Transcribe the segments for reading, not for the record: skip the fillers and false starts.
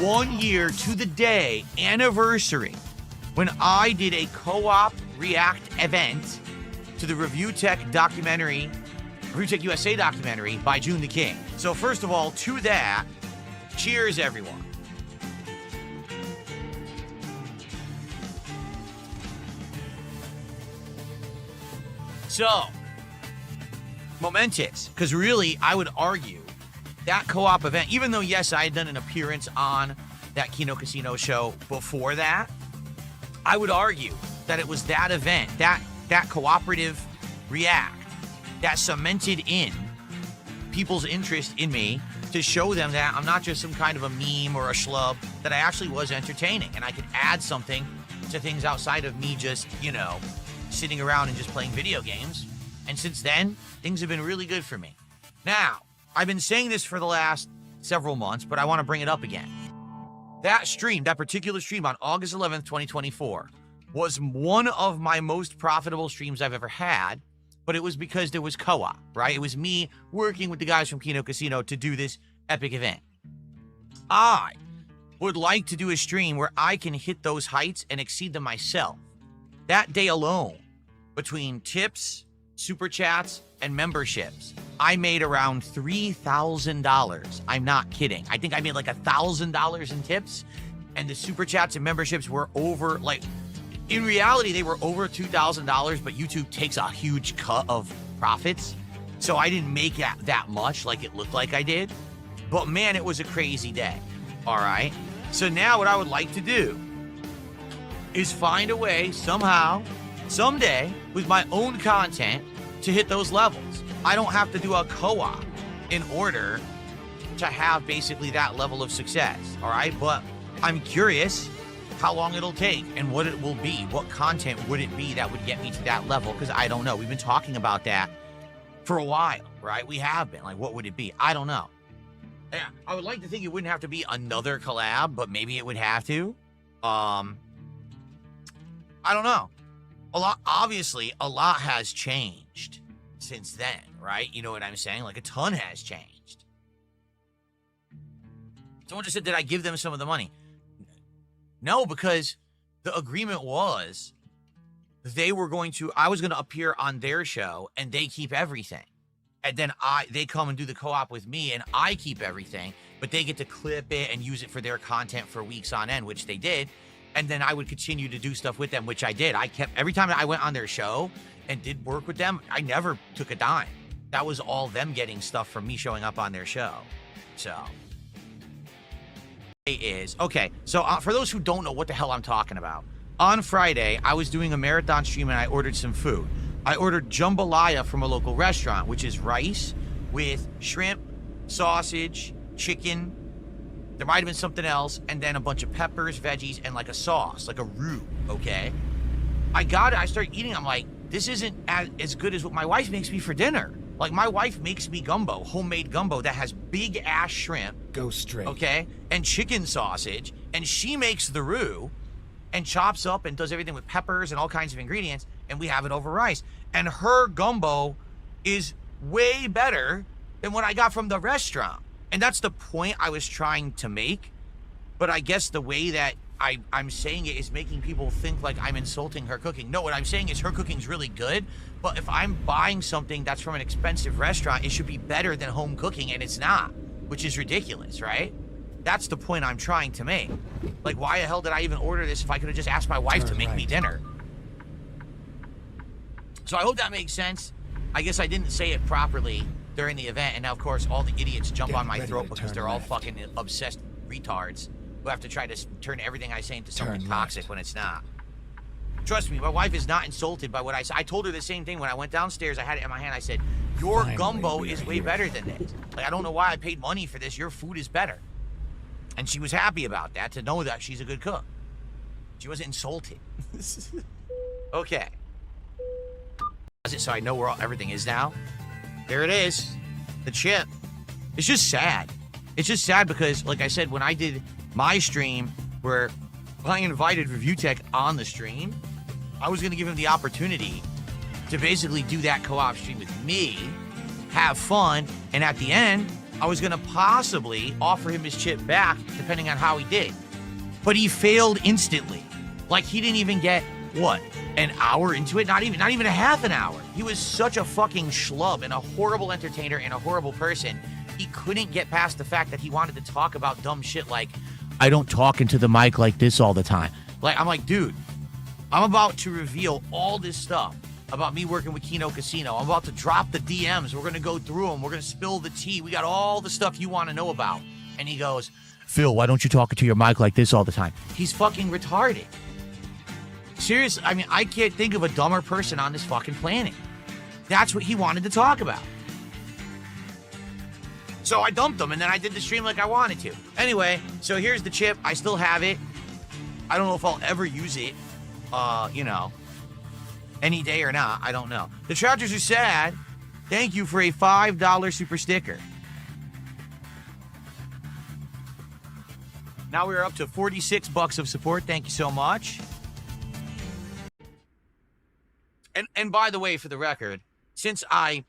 1 year to the day anniversary when I did a co-op react event to the Refuting documentary, Refuting USA documentary by June the King. So first of all, to that, cheers everyone. So, momentous, because really, I would argue that co-op event, even though, yes, I had done an appearance on that Kino Casino show before that, I would argue that it was that event, that cooperative react, that cemented in people's interest in me to show them that I'm not just some kind of a meme or a schlub, that I actually was entertaining, and I could add something to things outside of me just, sitting around and just playing video games. And since then, things have been really good for me. Now, I've been saying this for the last several months, but I want to bring it up again. That stream, that particular stream on August 11th, 2024, was one of my most profitable streams I've ever had, but it was because there was co-op, right? It was me working with the guys from Kino Casino to do this epic event. I would like to do a stream where I can hit those heights and exceed them myself. That day alone, between tips, super chats, and memberships, I made around $3,000. I'm not kidding. I think I made like $1,000 in tips, and the super chats and memberships were over, in reality, they were over $2,000, but YouTube takes a huge cut of profits. So I didn't make that much like it looked like I did. But man, it was a crazy day. All right. So now what I would like to do is find a way somehow, someday, with my own content to hit those levels. I don't have to do a co-op in order to have basically that level of success, all right? But I'm curious how long it'll take and what it will be. What content would it be that would get me to that level? Because I don't know. We've been talking about that for a while, right? We have been. Like, what would it be? I don't know. Yeah, I would like to think it wouldn't have to be another collab, but maybe it would have to. I don't know. Obviously, a lot has changed since then, right? You know what I'm saying? Like, a ton has changed. Someone just said, did I give them some of the money? No, because the agreement was I was going to appear on their show and they keep everything. And then they come and do the co-op with me and I keep everything, but they get to clip it and use it for their content for weeks on end, which they did. And then I would continue to do stuff with them, which I did. Every time I went on their show and did work with them, I never took a dime. That was all them getting stuff from me showing up on their show. So, okay. So for those who don't know what the hell I'm talking about, on Friday, I was doing a marathon stream and I ordered some food. I ordered jambalaya from a local restaurant, which is rice with shrimp, sausage, chicken. There might have been something else, and then a bunch of peppers, veggies, and like a sauce, like a roux, okay? I got it, I started eating, I'm like, this isn't as good as what my wife makes me for dinner. Like, my wife makes me gumbo, homemade gumbo that has big-ass shrimp. Go straight. Okay? And chicken sausage, and she makes the roux, and chops up and does everything with peppers and all kinds of ingredients, and we have it over rice. And her gumbo is way better than what I got from the restaurant. And that's the point I was trying to make. But I guess the way that I'm saying it is making people think like I'm insulting her cooking. No, what I'm saying is her cooking's really good. But if I'm buying something that's from an expensive restaurant, it should be better than home cooking, and it's not, which is ridiculous, right? That's the point I'm trying to make. Like, why the hell did I even order this if I could have just asked my wife to make me dinner? So I hope that makes sense. I guess I didn't say it properly during the event, and now, of course, all the idiots jump on my throat because they're all fucking obsessed retards who have to try to turn everything I say into something toxic when it's not. Trust me, my wife is not insulted by what I said. I told her the same thing when I went downstairs. I had it in my hand. I said, your gumbo is way better than this. Like, I don't know why I paid money for this. Your food is better. And she was happy about that, to know that she's a good cook. She wasn't insulted. Okay. So I know where everything is now. There it is. The chip. It's just sad. It's just sad because, like I said, when I did my stream where I invited Refuting on the stream, I was going to give him the opportunity to basically do that co-op stream with me, have fun, and at the end, I was going to possibly offer him his chip back depending on how he did. But he failed instantly. Like, he didn't even get, what, an hour into it? Not even a half an hour. He was such a fucking schlub and a horrible entertainer and a horrible person. He couldn't get past the fact that he wanted to talk about dumb shit like, I don't talk into the mic like this all the time. Like, I'm like, dude, I'm about to reveal all this stuff about me working with Kino Casino. I'm about to drop the DMs. We're going to go through them. We're going to spill the tea. We got all the stuff you want to know about. And he goes, Phil, why don't you talk into your mic like this all the time? He's fucking retarded. Seriously, I mean, I can't think of a dumber person on this fucking planet. That's what he wanted to talk about. So I dumped him, and then I did the stream like I wanted to. Anyway, so here's the chip. I still have it. I don't know if I'll ever use it, you know, any day or not. I don't know. The Trouters are sad. Thank you for a $5 super sticker. Now we're up to $46 of support. Thank you so much. And by the way, for the record, since I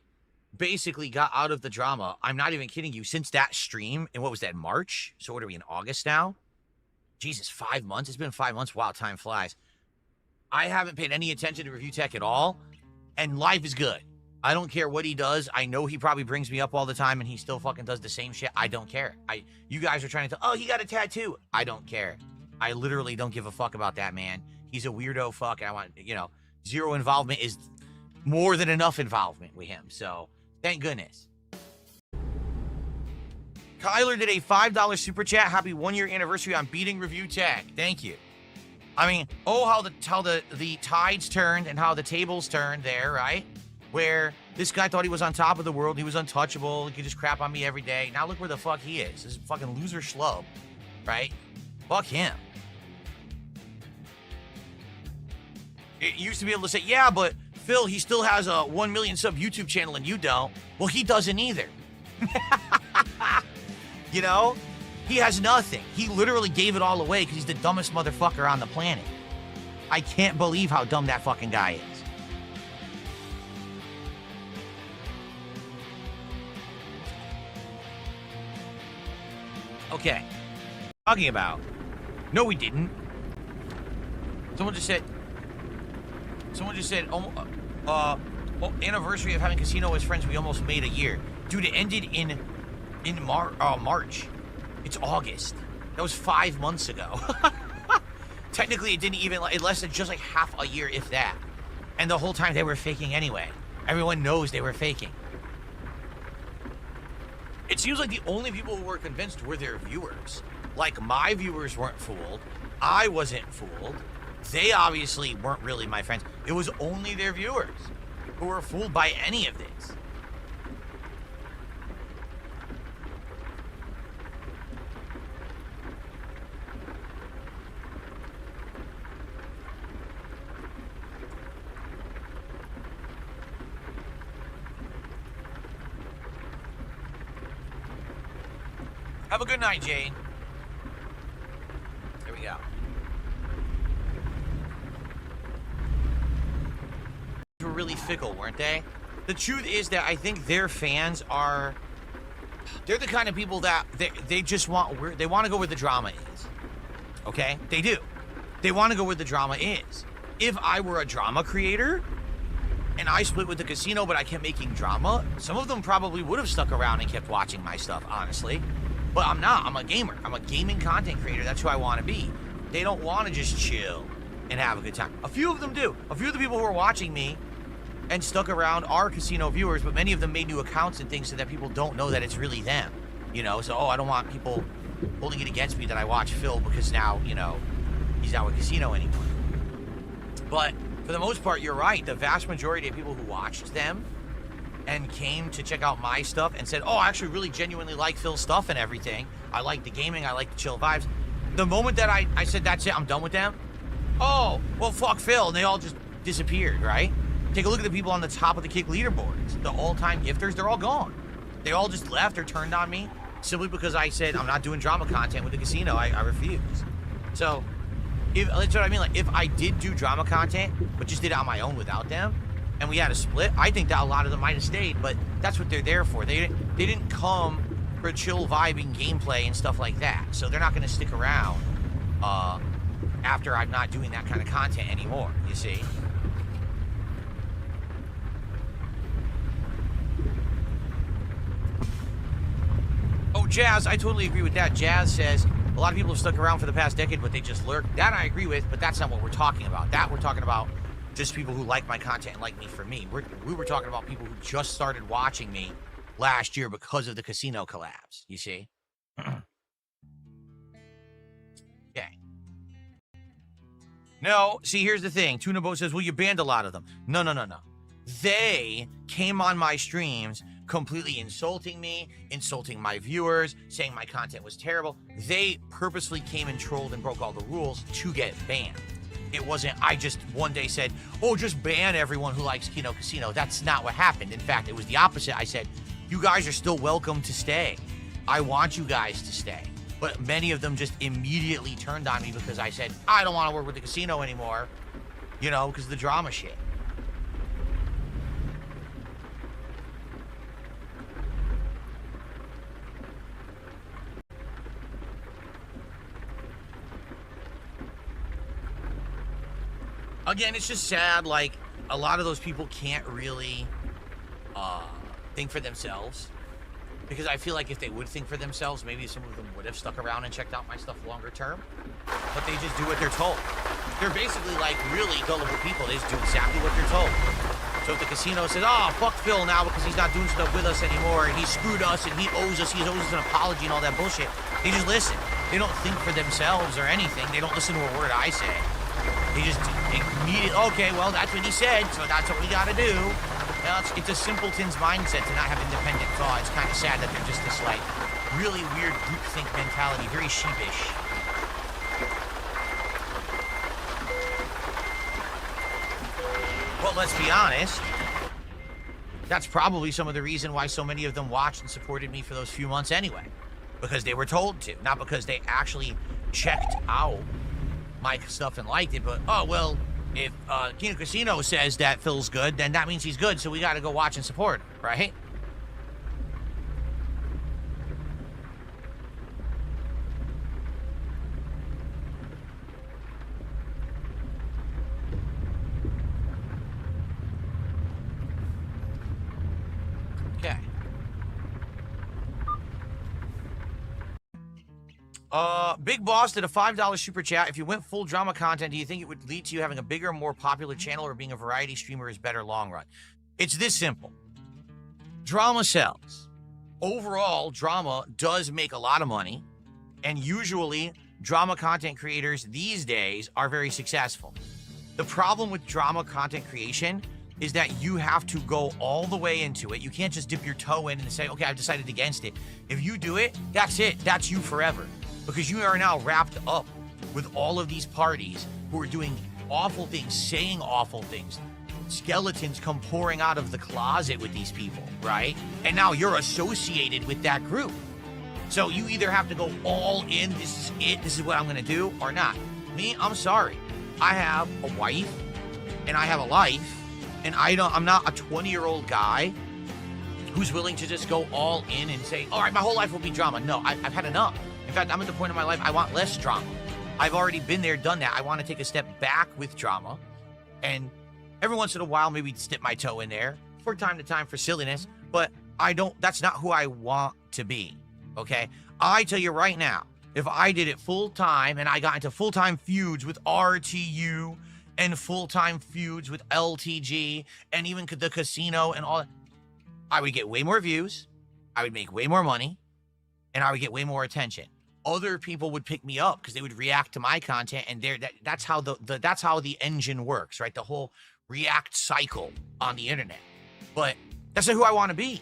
basically got out of the drama, I'm not even kidding you, since that stream, and what was that, March? So what are we, in August now? Jesus, 5 months? It's been 5 months. Wow, time flies. I haven't paid any attention to Review Tech at all, and life is good. I don't care what he does. I know he probably brings me up all the time, and he still fucking does the same shit. I don't care. You guys are trying to tell, oh, he got a tattoo. I don't care. I literally don't give a fuck about that man. He's a weirdo fuck, and I want, you know, zero involvement is more than enough involvement with him, so thank goodness. Kyler did a $5 super chat. Happy 1-year anniversary on beating Review Tech. Thank you. I mean, oh, how the tides turned and how the tables turned there, right? Where this guy thought he was on top of the world. He was untouchable. He could just crap on me every day. Now look where the fuck he is. This fucking loser schlub, right? Fuck him. It used to be able to say, yeah, but Phil, he still has a 1 million sub YouTube channel and you don't. Well, he doesn't either. You know? He has nothing. He literally gave it all away because he's the dumbest motherfucker on the planet. I can't believe how dumb that fucking guy is. Okay. Talking about. No, we didn't. Someone just said, anniversary of having Casino as friends, we almost made a year. Dude, it ended in March. It's August. That was 5 months ago. Technically, it didn't even, it lasted just like half a year, if that. And the whole time they were faking anyway. Everyone knows they were faking. It seems like the only people who were convinced were their viewers. Like, my viewers weren't fooled. I wasn't fooled. They obviously weren't really my friends. It was only their viewers who were fooled by any of this. Have a good night, Jane. Here we go. They were really fickle, weren't they? The truth is that I think their fans are... They're the kind of people that they just want... They want to go where the drama is. Okay? They do. They want to go where the drama is. If I were a drama creator and I split with the casino but I kept making drama, some of them probably would have stuck around and kept watching my stuff, honestly. But I'm not. I'm a gamer. I'm a gaming content creator. That's who I want to be. They don't want to just chill and have a good time. A few of them do. A few of the people who are watching me and stuck around are casino viewers, but many of them made new accounts and things so that people don't know that it's really them. You know, so, oh, I don't want people holding it against me that I watch Phil because now, you know, he's not with casino anymore. But for the most part, you're right. The vast majority of people who watched them and came to check out my stuff and said, oh, I actually really genuinely like Phil's stuff and everything. I like the gaming. I like the chill vibes. The moment that I said, that's it, I'm done with them. Oh, well, fuck Phil. And they all just disappeared, right? Take a look at the people on the top of the kick leaderboards. The all-time gifters, they're all gone. They all just left or turned on me simply because I said, I'm not doing drama content with the casino. I refuse. So, that's what I mean. Like, if I did do drama content, but just did it on my own without them, and we had a split, I think that a lot of them might have stayed, but that's what they're there for. They didn't come for chill vibing gameplay and stuff like that. So they're not going to stick around after I'm not doing that kind of content anymore, you see? Oh, Jazz, I totally agree with that. Jazz says, a lot of people have stuck around for the past decade, but they just lurk. That I agree with, but that's not what we're talking about. That we're talking about just people who like my content and like me for me. We were talking about people who just started watching me last year because of the casino collabs, you see? Okay. No, see, here's the thing. Tuna Boat says, well, you banned a lot of them. No. They came on my streams completely insulting me, insulting my viewers, saying my content was terrible. They purposely came and trolled and broke all the rules to get banned. It wasn't, I just one day said, oh, just ban everyone who likes Kino Casino. That's not what happened. In fact, it was the opposite. I said, you guys are still welcome to stay. I want you guys to stay. But many of them just immediately turned on me because I said, I don't want to work with the casino anymore, you know, because of the drama shit. Again, it's just sad, like, a lot of those people can't really think for themselves. Because I feel like if they would think for themselves, maybe some of them would have stuck around and checked out my stuff longer term. But they just do what they're told. They're basically, like, really gullible people. They just do exactly what they're told. So if the casino says, oh, fuck Phil now because he's not doing stuff with us anymore, and he screwed us, and he owes us an apology and all that bullshit, they just listen. They don't think for themselves or anything. They don't listen to a word I say. They just immediately, okay, well, that's what he said, so that's what we gotta do. Well, it's a simpleton's mindset to not have independent thought. It's kind of sad that they're just this, like, really weird groupthink mentality, very sheepish. Well, let's be honest. That's probably some of the reason why so many of them watched and supported me for those few months anyway. Because they were told to, not because they actually checked out my stuff and liked it, but, oh, well, if Kino Casino says that Phil's good, then that means he's good, so we gotta go watch and support him, right? Okay. Big Boss did a $5 super chat. If you went full drama content, do you think it would lead to you having a bigger, more popular channel, or being a variety streamer is better long run? It's this simple. Drama sells. Overall, drama does make a lot of money, and usually drama content creators these days are very successful. The problem with drama content creation is that you have to go all the way into it. You can't just dip your toe in and say, okay, I've decided against it. If you do it, that's it. That's you forever. Because you are now wrapped up with all of these parties who are doing awful things, saying awful things. Skeletons come pouring out of the closet with these people, right? And now you're associated with that group. So you either have to go all in, this is it, this is what I'm gonna do, or not. Me, I'm sorry. I have a wife, and I have a life, and I'm not a 20-year-old guy who's willing to just go all in and say, all right, my whole life will be drama. No, I've had enough. In fact, I'm at the point in my life I want less drama. I've already been there, done that. I want to take a step back with drama, and every once in a while maybe dip my toe in there for time to time for silliness, but that's not who I want to be, okay? I tell you right now, if I did it full time and I got into full-time feuds with RTU and full-time feuds with LTG and even the casino and all that, I would get way more views, I would make way more money, and I would get way more attention. Other people would pick me up because they would react to my content, and that's how that's how the engine works, right? The whole react cycle on the internet. But that's not who I want to be.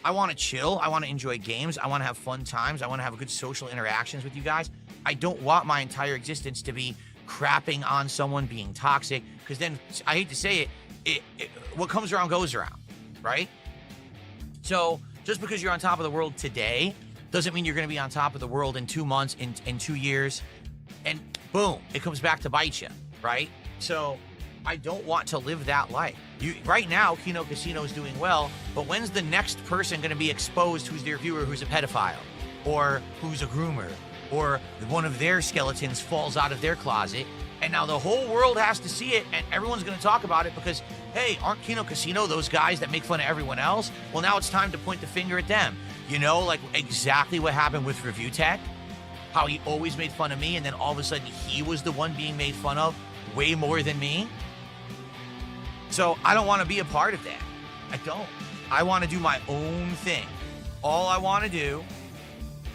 I want to chill. I want to enjoy games. I want to have fun times. I want to have good social interactions with you guys. I don't want my entire existence to be crapping on someone, being toxic, because then, I hate to say it, what comes around goes around, right? So just because you're on top of the world today doesn't mean you're going to be on top of the world in 2 months, in 2 years, and boom, it comes back to bite you, right? So I don't want to live that life. Right now, Kino Casino is doing well, but when's the next person going to be exposed who's their viewer who's a pedophile or who's a groomer or one of their skeletons falls out of their closet and now the whole world has to see it and everyone's going to talk about it because, hey, aren't Kino Casino those guys that make fun of everyone else? Well, now it's time to point the finger at them. You know, like exactly what happened with Refuting, how he always made fun of me and then all of a sudden he was the one being made fun of way more than me. So I don't want to be a part of that. I don't. I want to do my own thing. All I want to do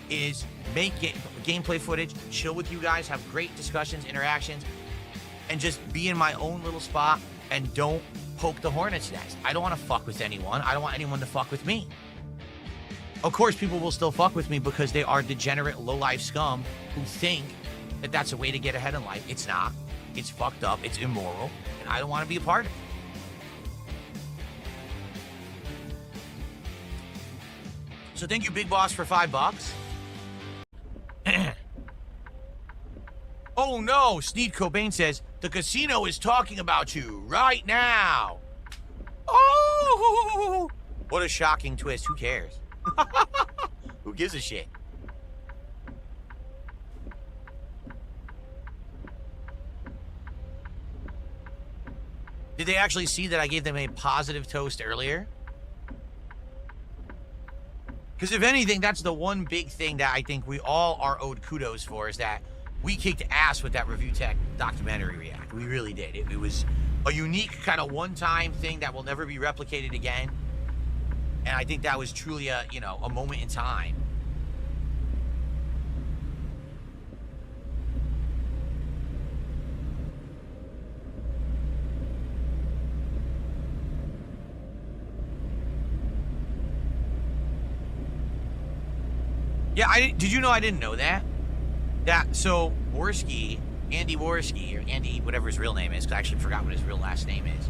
is make gameplay footage, chill with you guys, have great discussions, interactions, and just be in my own little spot and don't poke the hornet's nest. I don't want to fuck with anyone. I don't want anyone to fuck with me. Of course, people will still fuck with me because they are degenerate, low-life scum who think that that's a way to get ahead in life. It's not. It's fucked up. It's immoral. And I don't want to be a part of it. So thank you, Big Boss, for $5. Oh no, Sneed Cobain says, the casino is talking about you right now. Oh, what a shocking twist. Who cares? Who gives a shit? Did they actually see that I gave them a positive toast earlier? Because if anything, that's the one big thing that I think we all are owed kudos for is that we kicked ass with that Refuting documentary react. We really did. It was a unique kind of one-time thing that will never be replicated again. And I think that was truly a, you know, a moment in time. Yeah, did you know I didn't know that? So Worski, Andy Worski, or Andy, whatever his real name is, because I actually forgot what his real last name is.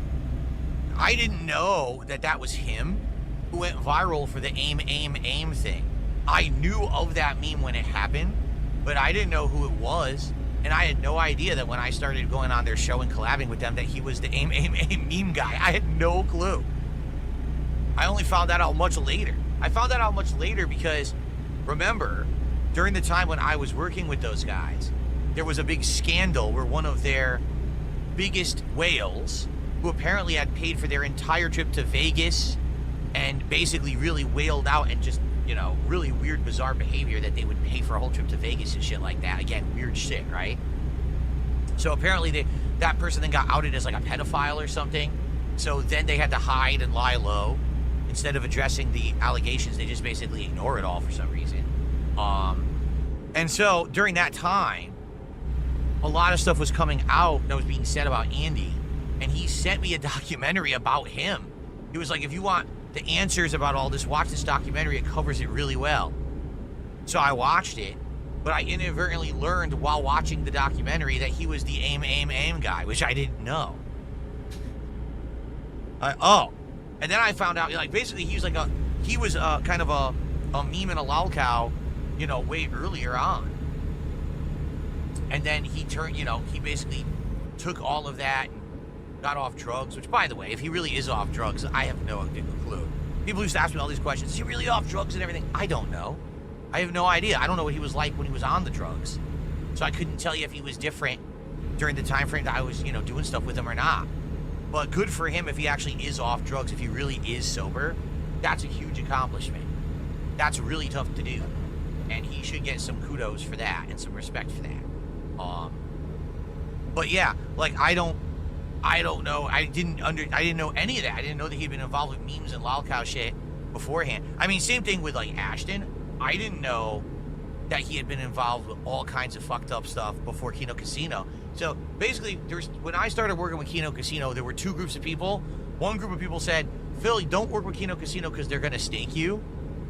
I didn't know that was him who went viral for the aim thing. I knew of that meme when it happened, but I didn't know who it was. And I had no idea that when I started going on their show and collabing with them that he was the aim meme guy. I had no clue. I only found that out much later. I found that out much later because, remember, during the time when I was working with those guys, there was a big scandal where one of their biggest whales, who apparently had paid for their entire trip to Vegas and basically really whaled out and just, you know, really weird, bizarre behavior that they would pay for a whole trip to Vegas and shit like that. Again, weird shit, right? So apparently that person then got outed as like a pedophile or something. So then they had to hide and lie low. Instead of addressing the allegations, they just basically ignore it all for some reason. And so during that time, a lot of stuff was coming out that was being said about Andy, and he sent me a documentary about him. He was like, if you want the answers about all this, watch this documentary. It covers it really well. So I watched it, but I inadvertently learned while watching the documentary that he was the aim guy, which I didn't know. And then I found out, like, basically he was kind of a meme and a lolcow, you know, way earlier on. And then he turned, you know, he basically took all of that and got off drugs, which, by the way, if he really is off drugs, I have no clue. People used to ask me all these questions. Is he really off drugs and everything? I don't know. I have no idea. I don't know what he was like when he was on the drugs. So I couldn't tell you if he was different during the time frame that I was, you know, doing stuff with him or not. But good for him if he actually is off drugs, if he really is sober. That's a huge accomplishment. That's really tough to do. And he should get some kudos for that and some respect for that. But yeah, like I don't know. I didn't know any of that. I didn't know that he'd been involved with memes and lolcow shit beforehand. I mean, same thing with like Ashton. I didn't know that he had been involved with all kinds of fucked up stuff before Kino Casino. So basically, when I started working with Kino Casino, there were two groups of people. One group of people said, Philly, don't work with Kino Casino because they're going to stake you,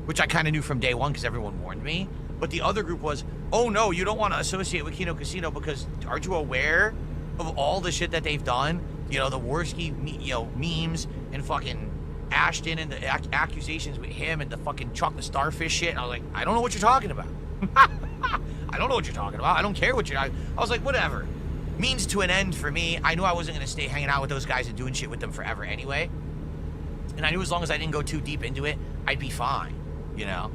which I kind of knew from day one because everyone warned me. But the other group was, oh no, you don't want to associate with Kino Casino because aren't you aware of all the shit that they've done? You know, the Worski, you know, memes and fucking Ashton and the accusations with him and the fucking chocolate starfish shit. And I was like, I don't know what you're talking about. I don't know what you're talking about. I don't care what you're... I was like, whatever. means to an end for me. I knew I wasn't going to stay hanging out with those guys and doing shit with them forever anyway. And I knew as long as I didn't go too deep into it, I'd be fine, you know?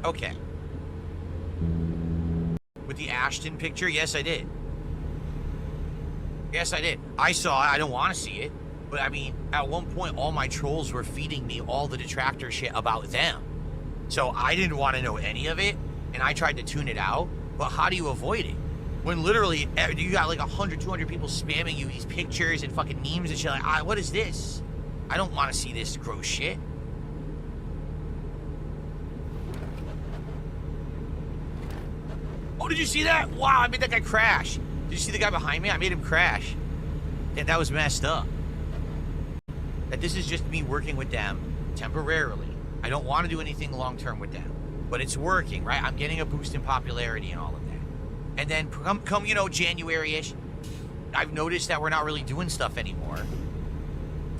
Okay. With the Ashton picture, yes, I did. Yes, I did. I saw it. I don't want to see it. But, I mean, at one point, all my trolls were feeding me all the detractor shit about them. So I didn't want to know any of it, and I tried to tune it out. But how do you avoid it? When literally, you got like 100, 200 people spamming you these pictures and fucking memes and shit. Like, what is this? I don't want to see this gross shit. Oh, did you see that? Wow, I made that guy crash. Did you see the guy behind me? I made him crash. That was messed up. That this is just me working with them temporarily. I don't want to do anything long-term with them. But it's working, right? I'm getting a boost in popularity and all of that. And then come you know, January-ish, I've noticed that we're not really doing stuff anymore.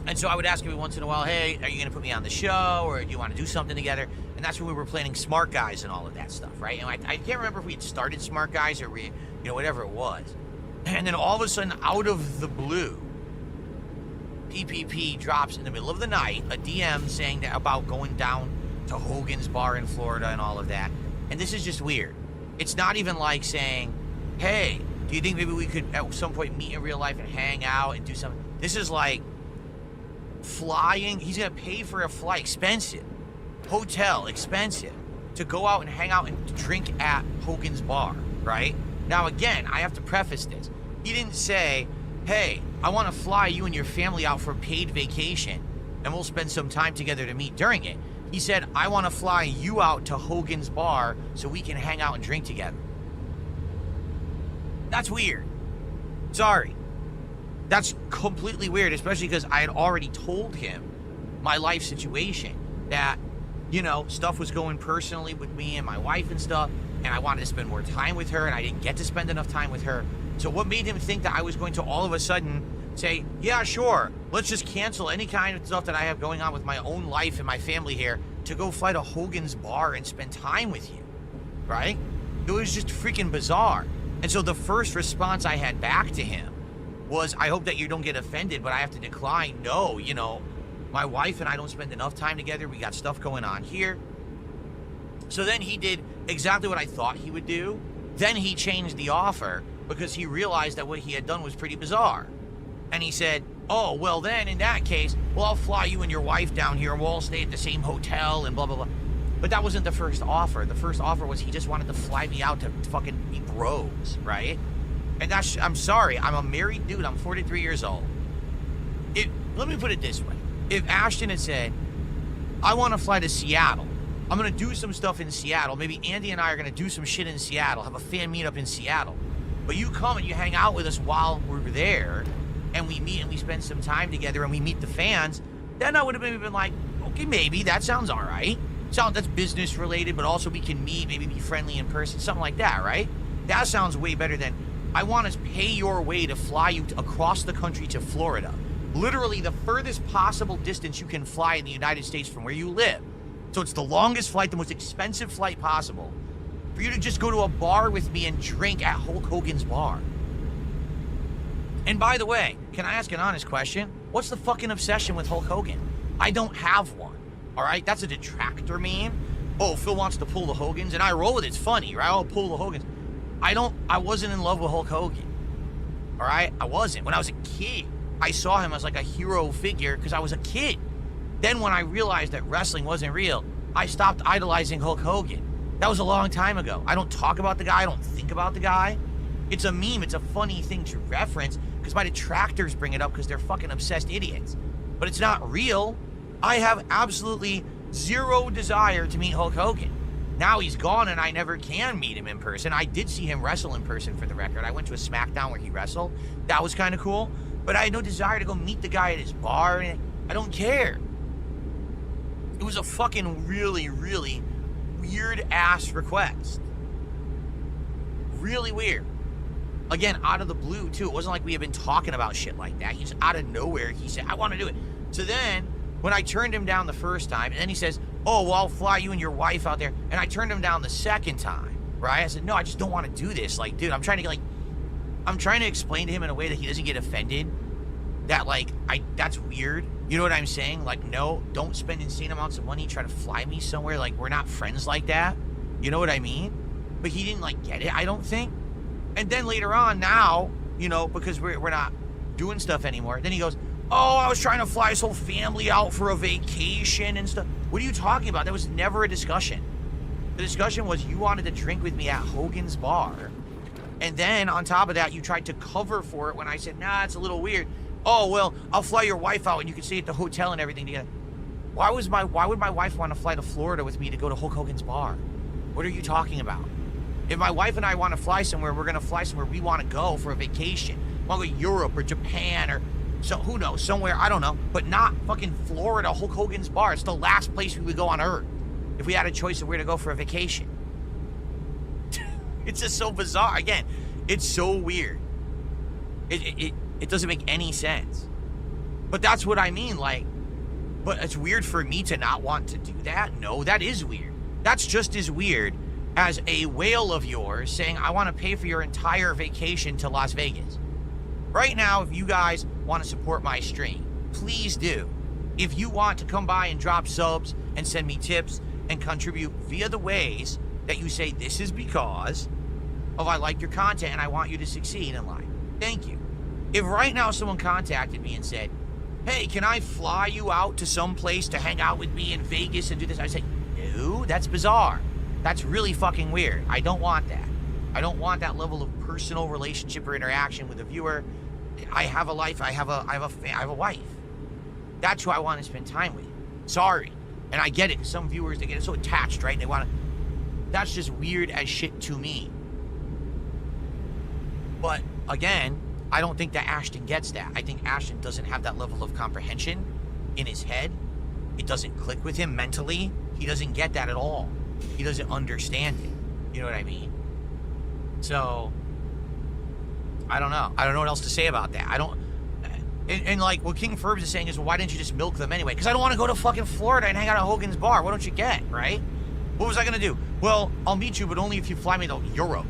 And so I would ask every once in a while, hey, are you going to put me on the show? Or do you want to do something together? And that's when we were planning Smart Guys and all of that stuff, right? And I can't remember if we had started Smart Guys or whatever it was. And then all of a sudden, out of the blue, PPP drops in the middle of the night a DM saying that about going down to Hogan's Bar in Florida and all of that. And this is just weird. It's not even like saying, hey, do you think maybe we could at some point meet in real life and hang out and do something? This is like flying. He's going to pay for a flight, expensive. Hotel, expensive. To go out and hang out and drink at Hogan's Bar, right? Now, again, I have to preface this. He didn't say, hey, I want to fly you and your family out for a paid vacation, and we'll spend some time together to meet during it. He said, I want to fly you out to Hogan's Bar so we can hang out and drink together. That's weird. Sorry. That's completely weird, especially because I had already told him my life situation, that, you know, stuff was going personally with me and my wife and stuff, and I wanted to spend more time with her, and I didn't get to spend enough time with her. So what made him think that I was going to all of a sudden say, yeah, sure, let's just cancel any kind of stuff that I have going on with my own life and my family here to go fly to Hogan's Bar and spend time with you, right? It was just freaking bizarre. And so the first response I had back to him was, I hope that you don't get offended, but I have to decline. No, you know, my wife and I don't spend enough time together. We got stuff going on here. So then he did exactly what I thought he would do. Then he changed the offer because he realized that what he had done was pretty bizarre. And he said, oh, well then, in that case, well, I'll fly you and your wife down here and we'll all stay at the same hotel and blah, blah, blah. But that wasn't the first offer. The first offer was he just wanted to fly me out to fucking be bros, right? And that's, I'm sorry, I'm a married dude. I'm 43 years old. Let me put it this way. If Ashton had said, I want to fly to Seattle, I'm going to do some stuff in Seattle. Maybe Andy and I are going to do some shit in Seattle, have a fan meetup in Seattle. But you come and you hang out with us while we're there, and we meet and we spend some time together and we meet the fans, then I would have maybe been like, okay, maybe, that sounds all right. That's business related, but also we can meet, maybe be friendly in person, something like that, right? That sounds way better than, I want to pay your way to fly you across the country to Florida. Literally the furthest possible distance you can fly in the United States from where you live. So it's the longest flight, the most expensive flight possible, for you to just go to a bar with me and drink at Hulk Hogan's bar. And by the way, can I ask an honest question? What's the fucking obsession with Hulk Hogan? I don't have one, all right? That's a detractor meme. Oh, Phil wants to pull the Hogans, and I roll with it. It's funny, right? I'll pull the Hogans. I wasn't in love with Hulk Hogan, all right? I wasn't. When I was a kid, I saw him as like a hero figure because I was a kid. Then when I realized that wrestling wasn't real, I stopped idolizing Hulk Hogan. That was a long time ago. I don't talk about the guy. I don't think about the guy. It's a meme. It's a funny thing to reference because my detractors bring it up because they're fucking obsessed idiots. But it's not real. I have absolutely zero desire to meet Hulk Hogan. Now he's gone and I never can meet him in person. I did see him wrestle in person, for the record. I went to a SmackDown where he wrestled. That was kind of cool. But I had no desire to go meet the guy at his bar. I don't care. It was a fucking really, really weird ass request. Really weird. Again, out of the blue, too. It wasn't like we had been talking about shit like that. He just out of nowhere, he said, I want to do it. So then, when I turned him down the first time, and then he says, oh, well, I'll fly you and your wife out there. And I turned him down the second time, right? I said, no, I just don't want to do this. Like, dude, I'm trying to explain to him in a way that he doesn't get offended. That, like, that's weird. You know what I'm saying? Like, no, don't spend insane amounts of money trying to fly me somewhere. Like, we're not friends like that. You know what I mean? But he didn't, like, get it, I don't think. And then later on, now, you know, because we're not doing stuff anymore, then he goes, oh, I was trying to fly his whole family out for a vacation and stuff. What are you talking about? That was never a discussion. The discussion was you wanted to drink with me at Hogan's Bar. And then, on top of that, you tried to cover for it when I said, nah, it's a little weird. Oh, well, I'll fly your wife out and you can stay at the hotel and everything together. Why would my wife want to fly to Florida with me to go to Hulk Hogan's bar? What are you talking about? If my wife and I want to fly somewhere, we're going to fly somewhere we want to go for a vacation. We want to go to Europe or Japan or so, who knows, somewhere, I don't know. But not fucking Florida, Hulk Hogan's bar. It's the last place we would go on Earth if we had a choice of where to go for a vacation. It's just so bizarre. Again, it's so weird. It doesn't make any sense. But that's what I mean, like, but it's weird for me to not want to do that? No, that is weird. That's just as weird as a whale of yours saying, I want to pay for your entire vacation to Las Vegas. Right now, if you guys want to support my stream, please do. If you want to come by and drop subs and send me tips and contribute via the ways that you say this is because of I like your content and I want you to succeed in life, thank you. If right now someone contacted me and said, hey, can I fly you out to some place to hang out with me in Vegas and do this? I say, no, that's bizarre. That's really fucking weird. I don't want that. I don't want that level of personal relationship or interaction with a viewer. I have a life. I have a wife. That's who I want to spend time with. Sorry. And I get it. Some viewers, they get so attached, right? They want to... That's just weird as shit to me. But, again, I don't think that Ashton gets that. I think Ashton doesn't have that level of comprehension in his head. It doesn't click with him mentally. He doesn't get that at all. He doesn't understand it. You know what I mean? So, I don't know. I don't know what else to say about that. I don't... And like, what King Ferbs is saying is, well, why didn't you just milk them anyway? Because I don't want to go to fucking Florida and hang out at Hogan's Bar. What don't you get, right? What was I going to do? Well, I'll meet you, but only if you fly me to Europe.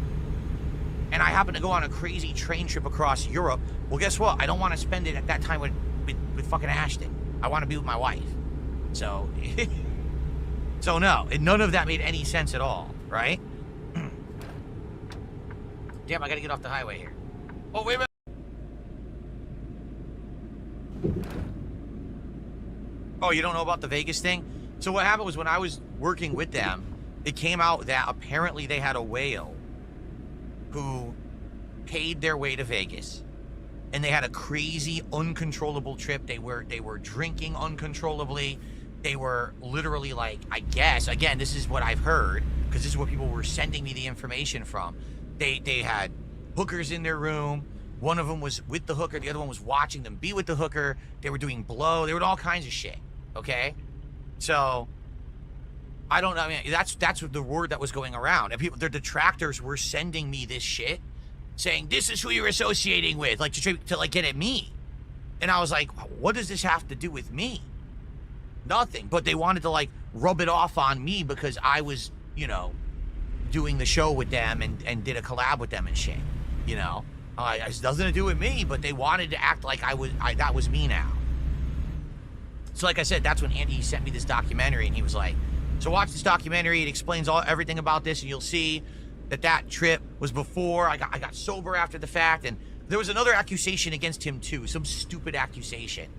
And I happen to go on a crazy train trip across Europe. Well, guess what? I don't want to spend it at that time with fucking Ashton. I want to be with my wife. So, so no. None of that made any sense at all, right? Damn, I got to get off the highway here. Oh, wait a minute. Oh, you don't know about the Vegas thing? So what happened was when I was working with them, it came out that apparently they had a whale who paid their way to Vegas, and they had a crazy, uncontrollable trip. They were drinking uncontrollably. They were literally like, I guess, again, this is what I've heard, because this is what people were sending me the information from. They had hookers in their room. One of them was with the hooker. The other one was watching them be with the hooker. They were doing blow. They were doing all kinds of shit. Okay? So, I don't know. I mean, that's the word that was going around. And people, their detractors were sending me this shit, saying, this is who you're associating with, like, to like, get at me. And I was like, what does this have to do with me? Nothing. But they wanted to, like, rub it off on me because I was, you know, doing the show with them and did a collab with them and shit, you know? It has nothing to do with me, but they wanted to act like that was me now. So like I said, that's when Andy sent me this documentary, and he was like, so watch this documentary. It explains everything about this, and you'll see that trip was before. I got sober after the fact, and there was another accusation against him too, some stupid accusation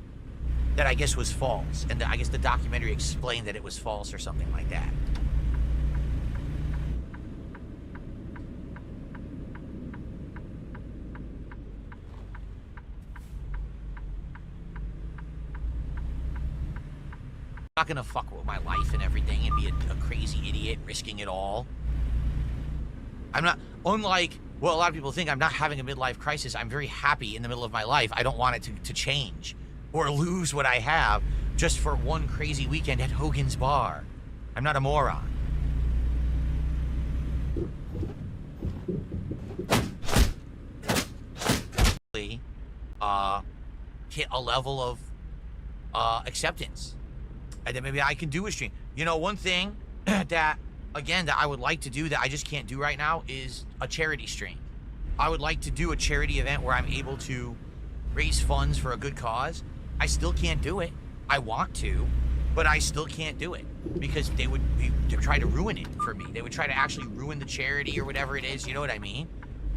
that I guess was false, and I guess the documentary explained that it was false or something like that. I'm not gonna fuck with my life and everything and be a crazy idiot risking it all. I'm not, unlike what a lot of people think, I'm not having a midlife crisis. I'm very happy in the middle of my life. I don't want it to change or lose what I have just for one crazy weekend at Hogan's Bar. I'm not a moron. hit a level of acceptance. And then maybe I can do a stream. You know, one thing that, again, that I would like to do that I just can't do right now is a charity stream. I would like to do a charity event where I'm able to raise funds for a good cause. I still can't do it. I want to, but I still can't do it because they would try to ruin it for me. They would try to actually ruin the charity or whatever it is. You know what I mean?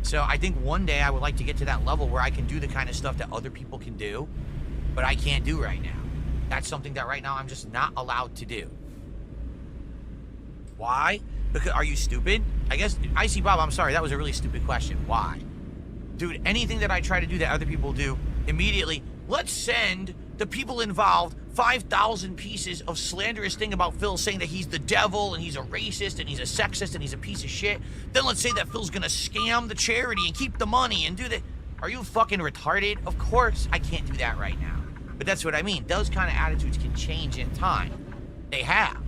So I think one day I would like to get to that level where I can do the kind of stuff that other people can do, but I can't do right now. That's something that right now I'm just not allowed to do. Why? Because, are you stupid? I guess, Icy Bob, I'm sorry, that was a really stupid question. Why? Dude, anything that I try to do that other people do, immediately, let's send the people involved 5,000 pieces of slanderous thing about Phil, saying that he's the devil and he's a racist and he's a sexist and he's a piece of shit. Then let's say that Phil's gonna scam the charity and keep the money and do that. Are you fucking retarded? Of course I can't do that right now. But that's what I mean. Those kind of attitudes can change in time. They have.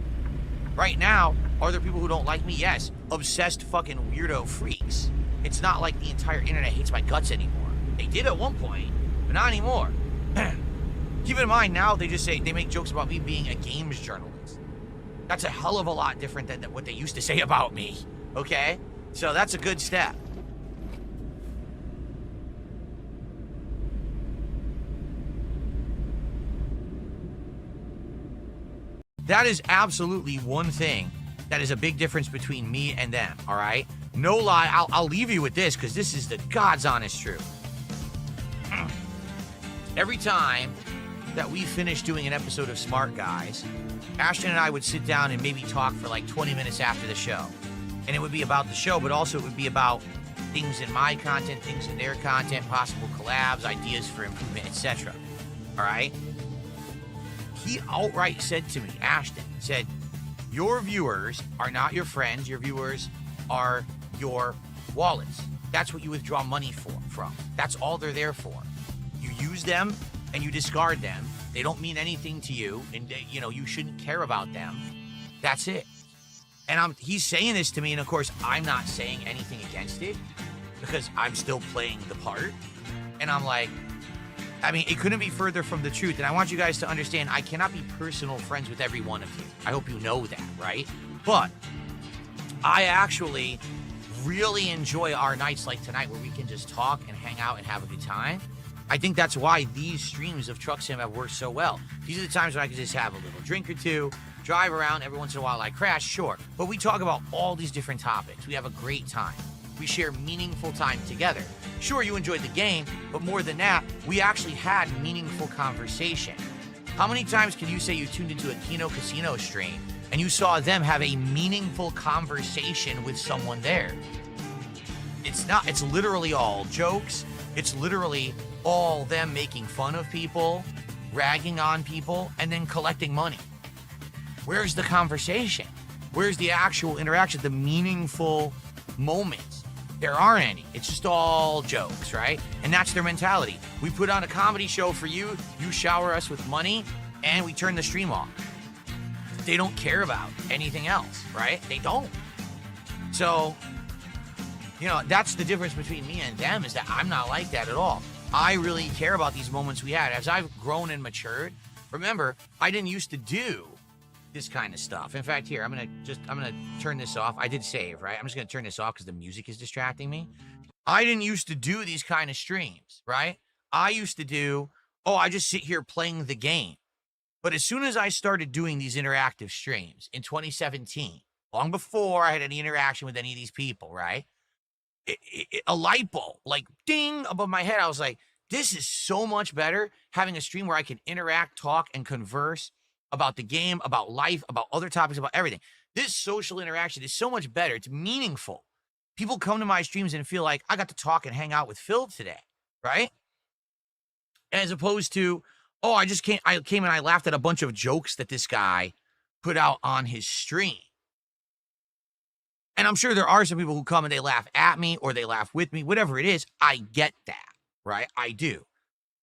Right now, are there people who don't like me? Yes. Obsessed fucking weirdo freaks. It's not like the entire internet hates my guts anymore. They did at one point, but not anymore. Keep in mind, now they just say, they make jokes about me being a games journalist. That's a hell of a lot different than what they used to say about me, okay? So that's a good step. That is absolutely one thing that is a big difference between me and them, all right? No lie, I'll leave you with this because this is the God's honest truth. Every time that we finished doing an episode of Smart Guys, Ashton and I would sit down and maybe talk for like 20 minutes after the show. And it would be about the show, but also it would be about things in my content, things in their content, possible collabs, ideas for improvement, etc. All right? He outright said to me, Ashton, said, your viewers are not your friends. Your viewers are your wallets. That's what you withdraw money from. That's all they're there for. You use them and you discard them. They don't mean anything to you, and you know you shouldn't care about them. That's it. And he's saying this to me, and of course I'm not saying anything against it because I'm still playing the part. And I'm like, I mean, it couldn't be further from the truth. And I want you guys to understand, I cannot be personal friends with every one of you. I hope you know that, right? But I actually really enjoy our nights like tonight where we can just talk and hang out and have a good time. I think that's why these streams of Truck Sim have worked so well. These are the times when I can just have a little drink or two, drive around. Every once in a while I crash, sure. But we talk about all these different topics. We have a great time. We share meaningful time together. Sure, you enjoyed the game, but more than that, we actually had meaningful conversation. How many times can you say you tuned into a Kino Casino stream and you saw them have a meaningful conversation with someone there? It's literally all jokes. It's literally all them making fun of people, ragging on people, and then collecting money. Where's the conversation? Where's the actual interaction, the meaningful moments? There aren't any. It's just all jokes, right? And that's their mentality. We put on a comedy show for you, you shower us with money, and we turn the stream off. They don't care about anything else, right? They don't. So, you know, that's the difference between me and them, is that I'm not like that at all. I really care about these moments we had. As I've grown and matured, remember, I didn't used to do this kind of stuff. In fact, here, I'm gonna turn this off. I did save, right? I'm just gonna turn this off because the music is distracting me. I didn't used to do these kind of streams, right? I used to do, I just sit here playing the game. But as soon as I started doing these interactive streams in 2017, long before I had any interaction with any of these people, right? A light bulb, like ding above my head. I was like, this is so much better having a stream where I can interact, talk, and converse about the game, about life, about other topics, about everything. This social interaction is so much better. It's meaningful. People come to my streams and feel like I got to talk and hang out with Phil today, right? As opposed to, I came and I laughed at a bunch of jokes that this guy put out on his stream. And I'm sure there are some people who come and they laugh at me or they laugh with me, whatever it is. I get that, right? I do.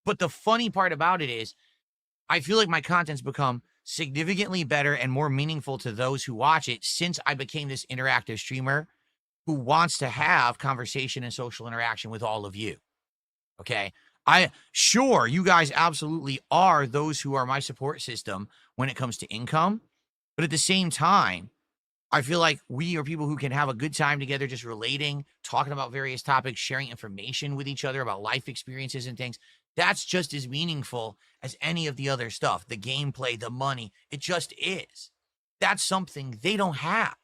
But the funny part about it is I feel like my content's become significantly better and more meaningful to those who watch it since I became this interactive streamer who wants to have conversation and social interaction with all of you. Okay? Sure, you guys absolutely are those who are my support system when it comes to income. But at the same time, I feel like we are people who can have a good time together, just relating, talking about various topics, sharing information with each other about life experiences and things. That's just as meaningful as any of the other stuff, the gameplay, the money. It just is. That's something they don't have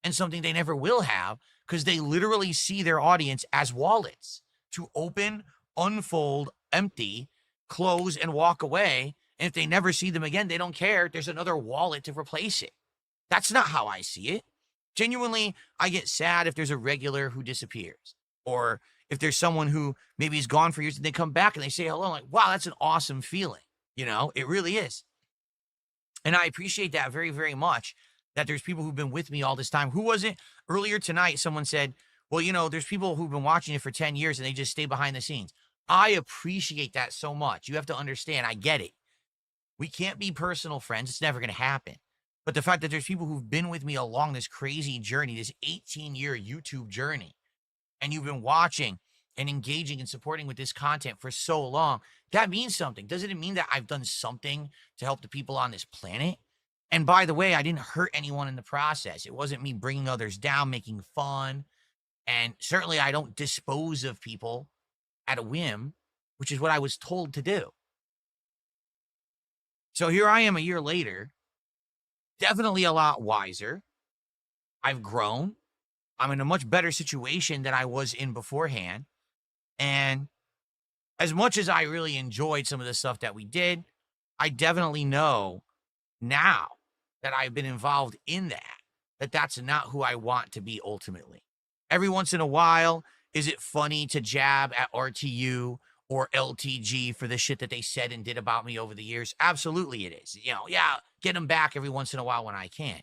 and something they never will have because they literally see their audience as wallets to open, unfold, empty, close, and walk away. And if they never see them again, they don't care. There's another wallet to replace it. That's not how I see it. Genuinely, I get sad if there's a regular who disappears, or if there's someone who maybe is gone for years and they come back and they say hello. I'm like, wow, that's an awesome feeling. It really is. And I appreciate that very, very much, that there's people who've been with me all this time. Who was it? Earlier tonight, someone said, well, there's people who've been watching it for 10 years and they just stay behind the scenes. I appreciate that so much. You have to understand, I get it. We can't be personal friends. It's never going to happen. But the fact that there's people who've been with me along this crazy journey, this 18-year YouTube journey, and you've been watching and engaging and supporting with this content for so long, that means something. Doesn't it mean that I've done something to help the people on this planet? And by the way, I didn't hurt anyone in the process. It wasn't me bringing others down, making fun. And certainly I don't dispose of people at a whim, which is what I was told to do. So here I am a year later, definitely a lot wiser. I've grown. I'm in a much better situation than I was in beforehand. And as much as I really enjoyed some of the stuff that we did, I definitely know now that I've been involved in that that's not who I want to be ultimately. Every once in a while, is it funny to jab at RTU or LTG for the shit that they said and did about me over the years? Absolutely it is. Yeah, get them back every once in a while when I can.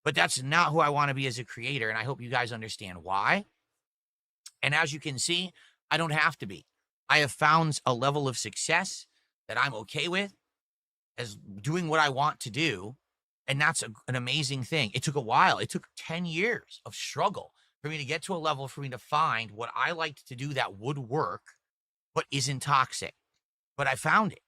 But that's not who I want to be as a creator, and I hope you guys understand why. And as you can see, I don't have to be. I have found a level of success that I'm okay with as doing what I want to do, and that's an amazing thing. It took a while. It took 10 years of struggle for me to get to a level for me to find what I liked to do that would work but isn't toxic. But I found it.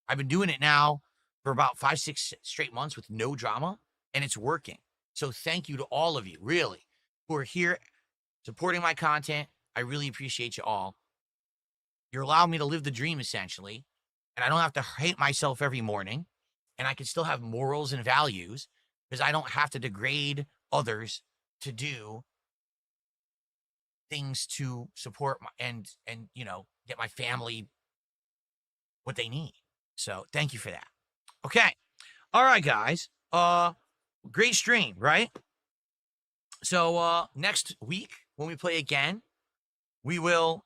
I've been doing it now for about 5-6 straight months with no drama, and it's working. So thank you to all of you, really, who are here supporting my content. I really appreciate you all. You're allowing me to live the dream, essentially, and I don't have to hate myself every morning, and I can still have morals and values because I don't have to degrade others to do things to support and get my family what they need. So thank you for that. Okay. All right, guys. Great stream, right? So next week when we play again, we will